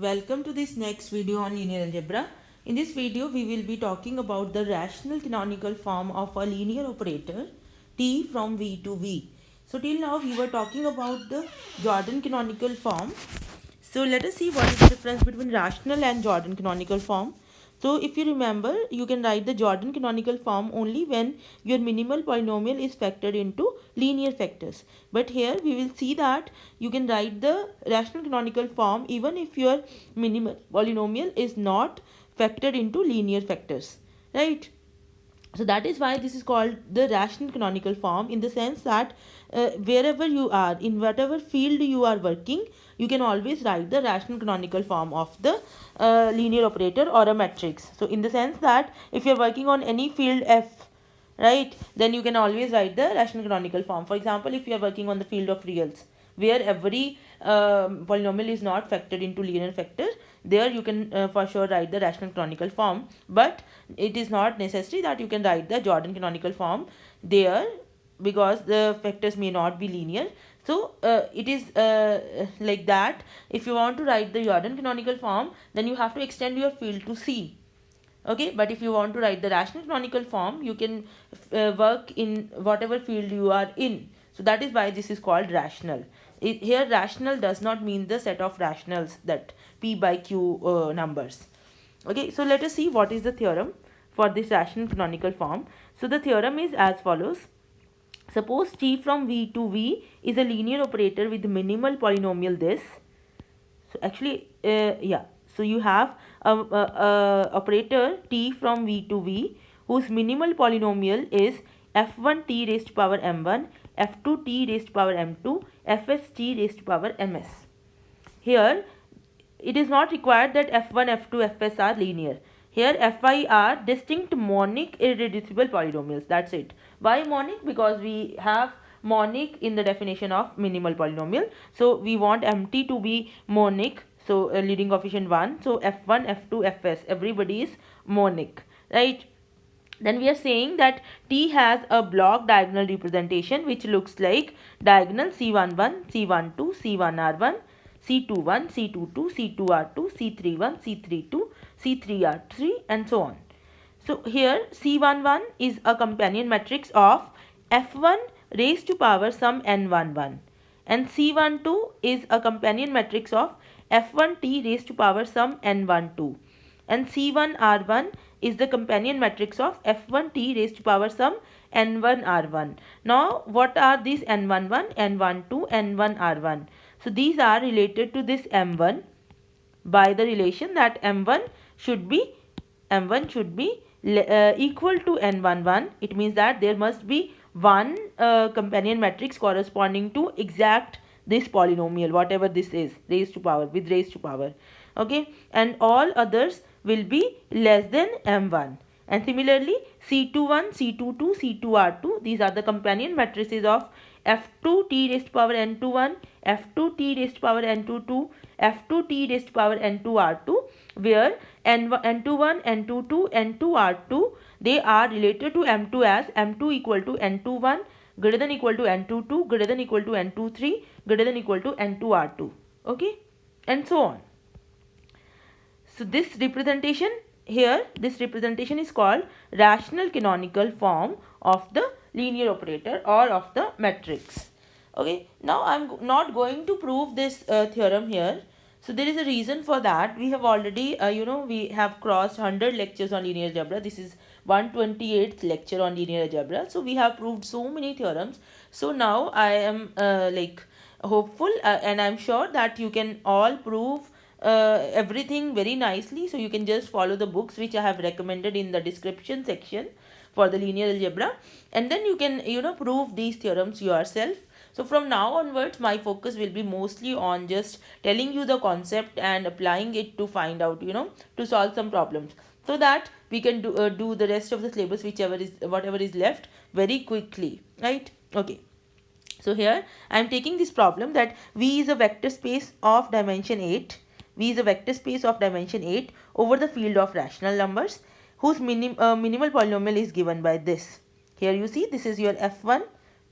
Welcome to this next video on linear algebra. In this video, we will be talking about the rational canonical form of a linear operator T from V to V. So till now we were talking about the Jordan canonical form. So let us see what is the difference between rational and Jordan canonical form. So if you remember, you can write the Jordan canonical form only when your minimal polynomial is factored into linear factors. But here we will see that you can write the rational canonical form even if your minimal polynomial is not factored into linear factors, right? So that is why this is called the rational canonical form, in the sense that wherever you are, in whatever field you are working, you can always write the rational canonical form of the linear operator or a matrix. So in the sense that if you are working on any field f, right, then you can always write the rational canonical form. For example, if you are working on the field of reals where every polynomial is not factored into linear factors, there you can for sure write the rational canonical form. But it is not necessary that you can write the Jordan canonical form there, because the factors may not be linear. So it is like that. If you want to write the Jordan canonical form, then you have to extend your field to C. Okay, but if you want to write the rational canonical form, you can work in whatever field you are in. So that is why this is called rational. Here rational does not mean the set of rationals, that p by q numbers. Okay, so let us see what is the theorem for this rational canonical form. So the theorem is as follows. Suppose t from v to v is a linear operator with minimal polynomial this. So actually, yeah. So you have a operator t from v to v whose minimal polynomial is f1 t raised to power m1, f2 t raised to power m2, fs t raised to power ms. Here, it is not required that f1, f2, fs are linear. Here, fi are distinct monic irreducible polynomials. That's it. Why monic? Because we have monic in the definition of minimal polynomial. So, we want mt to be monic. So, leading coefficient 1. So, f1, f2, fs, everybody is monic, right? Then we are saying that T has a block diagonal representation which looks like diagonal C11, C12, C1R1, C21, C22, C2R2, C31, C32, C3R3 and so on. So here C11 is a companion matrix of F1 raised to power some N11, and C12 is a companion matrix of F1t raised to power some N12, and C1R1 is the companion matrix of F1t raised to power some N1R1. Now what are these N11, N12, N1R1? So these are related to this M1 by the relation that M1 should be equal to N11. It means that there must be one companion matrix corresponding to exact this polynomial, whatever this is, raised to power, with raised to power. Okay, and all others will be less than M1. And similarly, C21, C22, C2R2, these are the companion matrices of F2 t raised to power n21, F2 t raised to power n22, F2 t raised to power n2R2, where n21, n22, n2R2, they are related to M2 as M2 equal to n21 greater than equal to n22 greater than equal to n23 greater than equal to n2R2. Okay, and so on. So this representation here, this representation is called rational canonical form of the linear operator or of the matrix. Okay, now I'm not going to prove this theorem here. So there is a reason for that. We have already, we have crossed 100 lectures on linear algebra. This is 128th lecture on linear algebra. So we have proved so many theorems. So now I am hopeful and I'm sure that you can all prove everything very nicely. So you can just follow the books which I have recommended in the description section for the linear algebra, and then you can prove these theorems yourself. So from now onwards my focus will be mostly on just telling you the concept and applying it to find out, to solve some problems, so that we can do the rest of the syllabus, whatever is left, very quickly, right? Okay, so here I am taking this problem that V is a vector space of dimension 8. V is a vector space of dimension 8 over the field of rational numbers whose minimal polynomial is given by this. Here you see this is your f1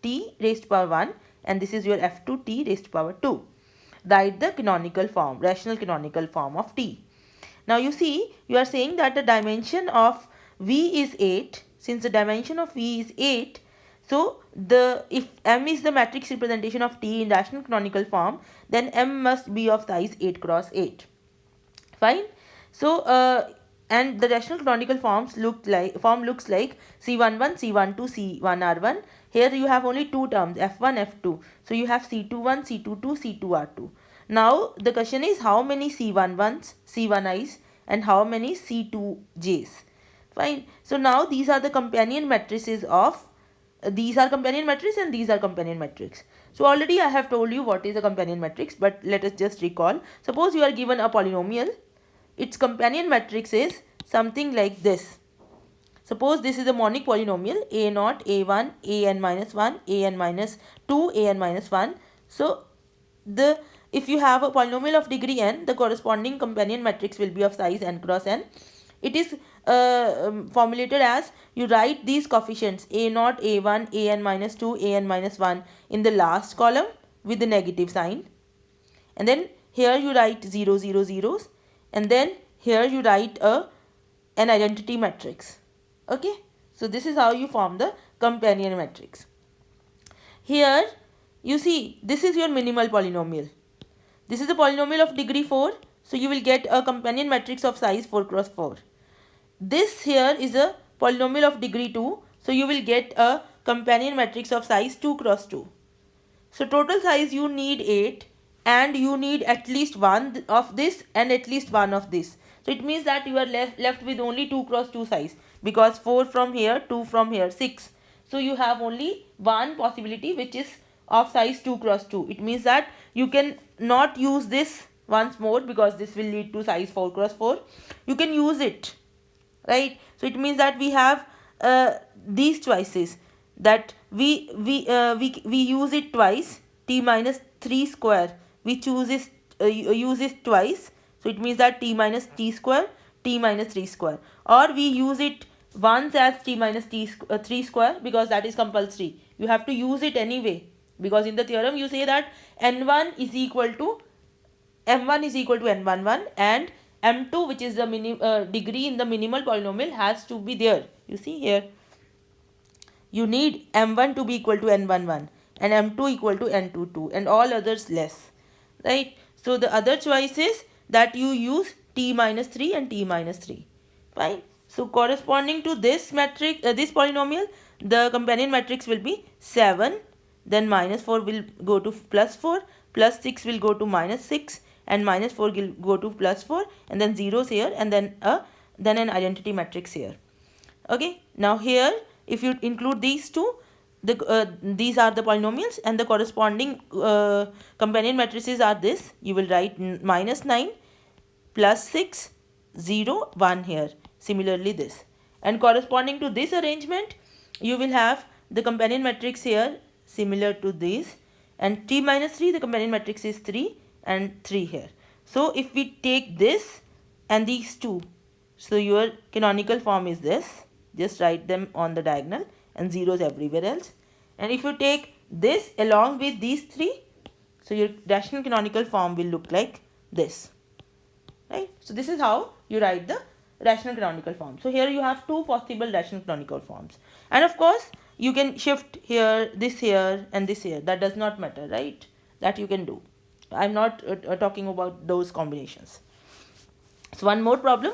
t raised to power 1 and this is your f2 t raised to power 2. write the canonical form, rational canonical form of T. Now you see, you are saying that the dimension of V is 8. Since the dimension of V is 8, so if M is the matrix representation of T in rational canonical form, then M must be of size 8 cross 8. Fine. So and the rational canonical forms looks like C11, C12, C1R1. Here you have only two terms, F1, F2. So you have C21, C22, C2R2. Now the question is, how many C11s, C1Is and how many C2Js? Fine. So now these are the companion matrices of these are companion matrix and these are companion matrix. So already I have told you what is a companion matrix, but let us just recall. Suppose you are given a polynomial. Its companion matrix is something like this. Suppose this is a monic polynomial, a0, a1, an minus 1, an minus 2, an minus 1. So if you have a polynomial of degree n, the corresponding companion matrix will be of size n cross n. It is formulated as, you write these coefficients a0, a1, an minus 2, an minus 1 in the last column with the negative sign. And then here you write 0, 0, zeros. And then here you write an identity matrix. Okay. So this is how you form the companion matrix. Here you see, this is your minimal polynomial. This is a polynomial of degree 4. So you will get a companion matrix of size 4 cross 4. This here is a polynomial of degree 2. So you will get a companion matrix of size 2 cross 2. So total size you need 8 and you need at least one of this and at least one of this. So it means that you are left with only 2 cross 2 size, because 4 from here, 2 from here, 6. So you have only one possibility which is of size 2 cross 2. It means that you can not use this once more because this will lead to size 4 cross 4. You can use it, right? So it means that we have these choices, that we use it twice. T minus 3 square we use it twice. So it means that T minus T square, T minus 3 square, or we use it once as T minus 3 square, because that is compulsory. You have to use it anyway, because in the theorem you say that n1 is equal to m1 is equal to n11, and m2, which is the degree in the minimal polynomial, has to be there. You see here, you need m1 to be equal to n11 and m2 equal to n22 and all others less, right? So the other choice is that you use t minus 3 and t minus 3. Fine. So corresponding to this matrix, this polynomial, the companion matrix will be 7, then minus 4 will go to plus 4, plus 6 will go to minus 6, and minus 4 will go to plus 4, and then zeros here, and then an identity matrix here. Okay. Now here, if you include these two, these are the polynomials, and the corresponding companion matrices are this. You will write minus 9, plus 6, 0, 1 here. Similarly this. And corresponding to this arrangement, you will have the companion matrix here similar to this. And t minus 3, the companion matrix is 3 and 3 here. So if we take this and these two, so your canonical form is this. Just write them on the diagonal and zeros everywhere else. And if you take this along with these three, so your rational canonical form will look like this. Right? So this is how you write the rational canonical form. So here you have two possible rational canonical forms. And of course, you can shift here, this here and this here. That does not matter, right? That you can do. I'm not talking about those combinations. So one more problem.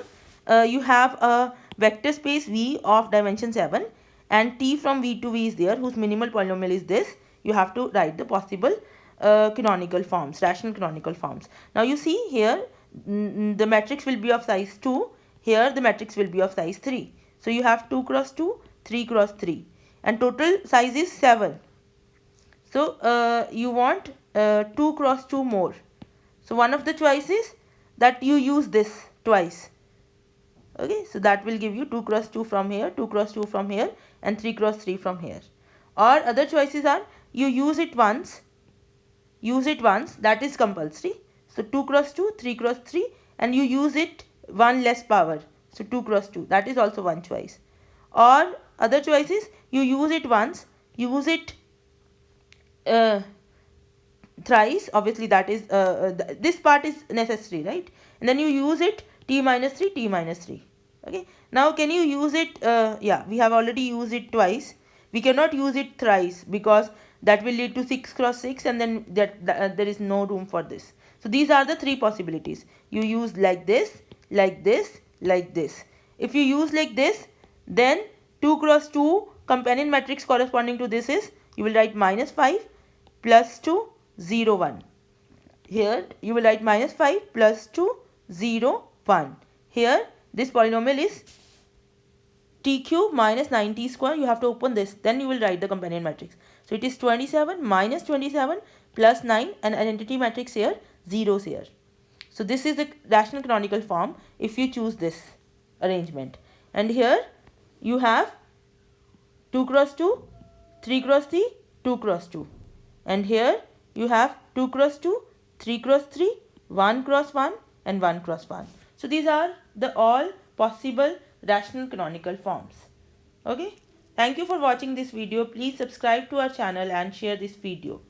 You have a vector space V of dimension 7 and T from V to V is there, whose minimal polynomial is this. You have to write the possible canonical forms, rational canonical forms. Now you see here, the matrix will be of size 2. Here the matrix will be of size 3. So you have 2 cross 2, 3 cross 3, and total size is 7. So you want 2 cross 2 more. So one of the choices that you use this twice. Okay, so that will give you 2 cross 2 from here, 2 cross 2 from here, and 3 cross 3 from here. Or other choices are, you use it once, that is compulsory. So 2 cross 2, 3 cross 3, and you use it one less power. So 2 cross 2, that is also one choice. Or other choices, you use it once, use it thrice, obviously that is this part is necessary, right? And then you use it t minus 3, t minus 3. Okay, now can you use it? Yeah, we have already used it twice. We cannot use it thrice because that will lead to 6 cross 6, and then there is no room for this. So these are the three possibilities. You use like this, like this, like this. If you use like this, then 2 cross 2 companion matrix corresponding to this is, you will write minus 5 plus 2, 0, 1. Here you will write minus 5 plus 2, 0, 1. Here this polynomial is t cube minus 9t square. You have to open this, then you will write the companion matrix. So it is 27 minus 27 plus 9, and identity matrix here, zeros here. So this is the rational canonical form if you choose this arrangement. And here you have 2 cross 2, 3 cross 3, 2 cross 2. And here you have 2 cross 2, 3 cross 3, 1 cross 1 and 1 cross 1. So these are the all possible rational canonical forms. Okay. Thank you for watching this video. Please subscribe to our channel and share this video.